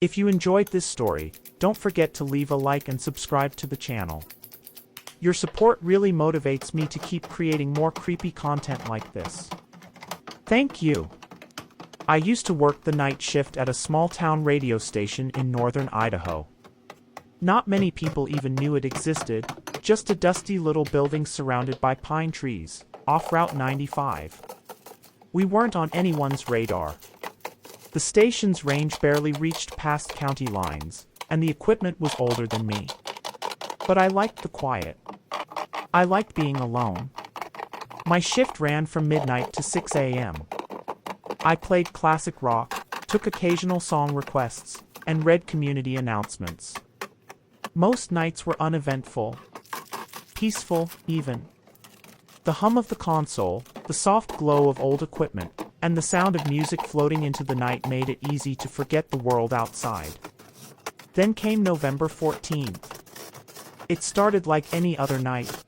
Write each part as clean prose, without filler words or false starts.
If you enjoyed this story, don't forget to leave a like and subscribe to the channel. Your support really motivates me to keep creating more creepy content like this. Thank you. I used to work the night shift at a small-town radio station in northern Idaho. Not many people even knew it existed, just a dusty little building surrounded by pine trees, off Route 95. We weren't on anyone's radar. The station's range barely reached past county lines, and the equipment was older than me. But I liked the quiet. I liked being alone. My shift ran from midnight to 6 a.m. I played classic rock, took occasional song requests, and read community announcements. Most nights were uneventful. Peaceful, even. The hum of the console, the soft glow of old equipment, and the sound of music floating into the night made it easy to forget the world outside. Then came November 14th. It started like any other night.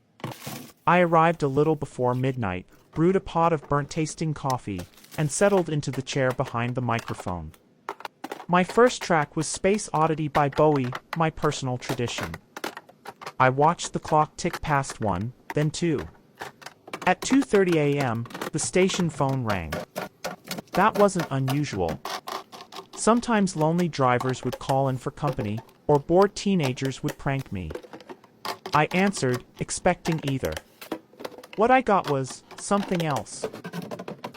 I arrived a little before midnight, brewed a pot of burnt-tasting coffee, and settled into the chair behind the microphone. My first track was Space Oddity by Bowie, my personal tradition. I watched the clock tick past 1, then 2. At 2:30 a.m., the station phone rang. That wasn't unusual. Sometimes lonely drivers would call in for company, or bored teenagers would prank me. I answered, expecting either. What I got was something else.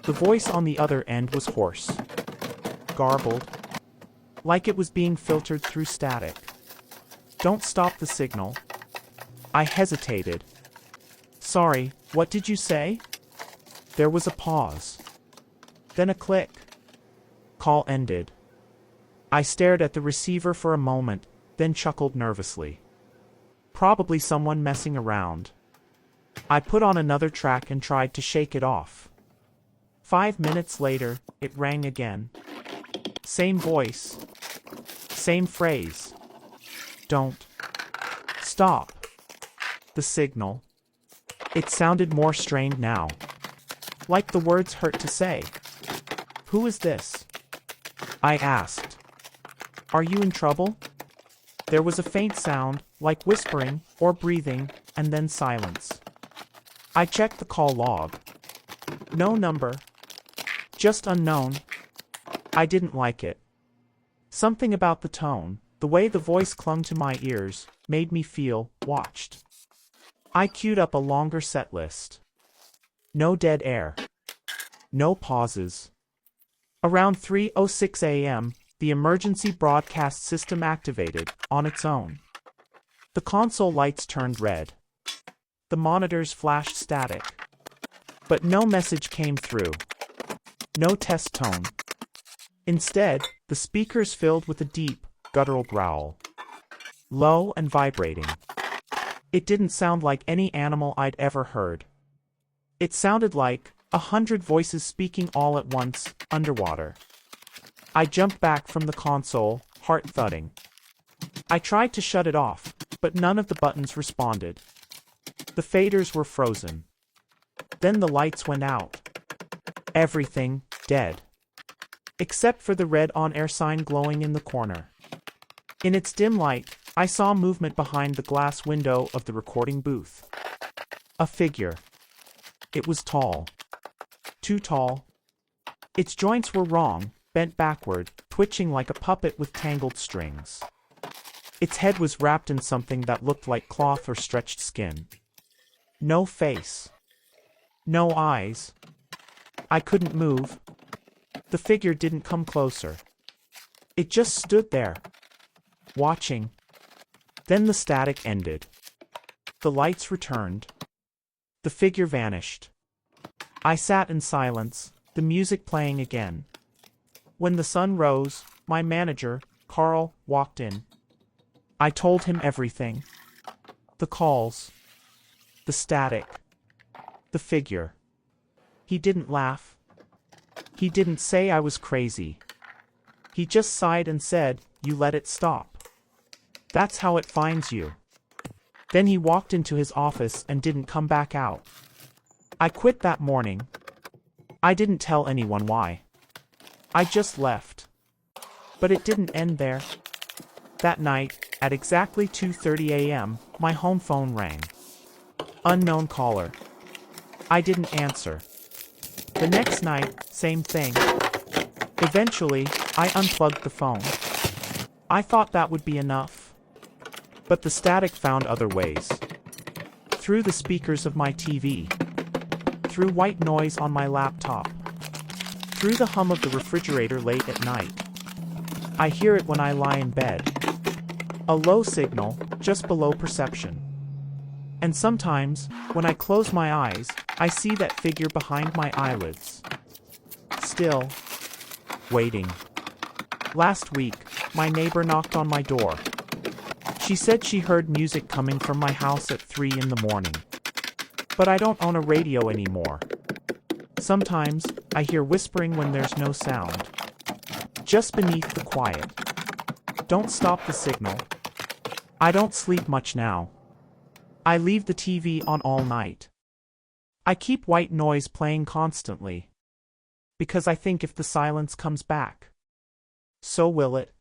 The voice on the other end was hoarse, garbled, like it was being filtered through static. Don't stop the signal. I hesitated. Sorry, what did you say? There was a pause. Then a click. Call ended. I stared at the receiver for a moment, then chuckled nervously. Probably someone messing around. I put on another track and tried to shake it off. 5 minutes later, it rang again. Same voice. Same phrase. Don't stop the signal. It sounded more strained now. Like the words hurt to say. Who is this? I asked. Are you in trouble? There was a faint sound, like whispering or breathing, and then silence. I checked the call log. No number. Just unknown. I didn't like it. Something about the tone, the way the voice clung to my ears, made me feel watched. I queued up a longer set list. No dead air. No pauses. Around 3:06 a.m., the emergency broadcast system activated, on its own. The console lights turned red. The monitors flashed static. But no message came through. No test tone. Instead, the speakers filled with a deep, guttural growl. Low and vibrating. It didn't sound like any animal I'd ever heard. It sounded like 100 voices speaking all at once, underwater. I jumped back from the console, heart thudding. I tried to shut it off, but none of the buttons responded. The faders were frozen. Then the lights went out. Everything dead. Except for the red on-air sign glowing in the corner. In its dim light, I saw movement behind the glass window of the recording booth. A figure. It was tall. Too tall. Its joints were wrong, bent backward, twitching like a puppet with tangled strings. Its head was wrapped in something that looked like cloth or stretched skin. No face. No eyes. I couldn't move. The figure didn't come closer. It just stood there, watching. Then the static ended. The lights returned. The figure vanished. I sat in silence, the music playing again. When the sun rose, my manager, Carl, walked in. I told him everything. The calls. The static. The figure. He didn't laugh. He didn't say I was crazy. He just sighed and said, "You let it stop. That's how it finds you." Then he walked into his office and didn't come back out. I quit that morning. I didn't tell anyone why. I just left. But it didn't end there. That night, at exactly 2:30 a.m., my home phone rang. Unknown caller. I didn't answer. The next night, same thing. Eventually, I unplugged the phone. I thought that would be enough. But the static found other ways. Through the speakers of my TV. Through white noise on my laptop. Through the hum of the refrigerator late at night. I hear it when I lie in bed. A low signal, just below perception. And sometimes, when I close my eyes, I see that figure behind my eyelids. Still. Waiting. Last week, my neighbor knocked on my door. She said she heard music coming from my house at 3 in the morning. But I don't own a radio anymore. Sometimes, I hear whispering when there's no sound. Just beneath the quiet. Don't stop the signal. I don't sleep much now. I leave the TV on all night. I keep white noise playing constantly. Because I think if the silence comes back, so will it.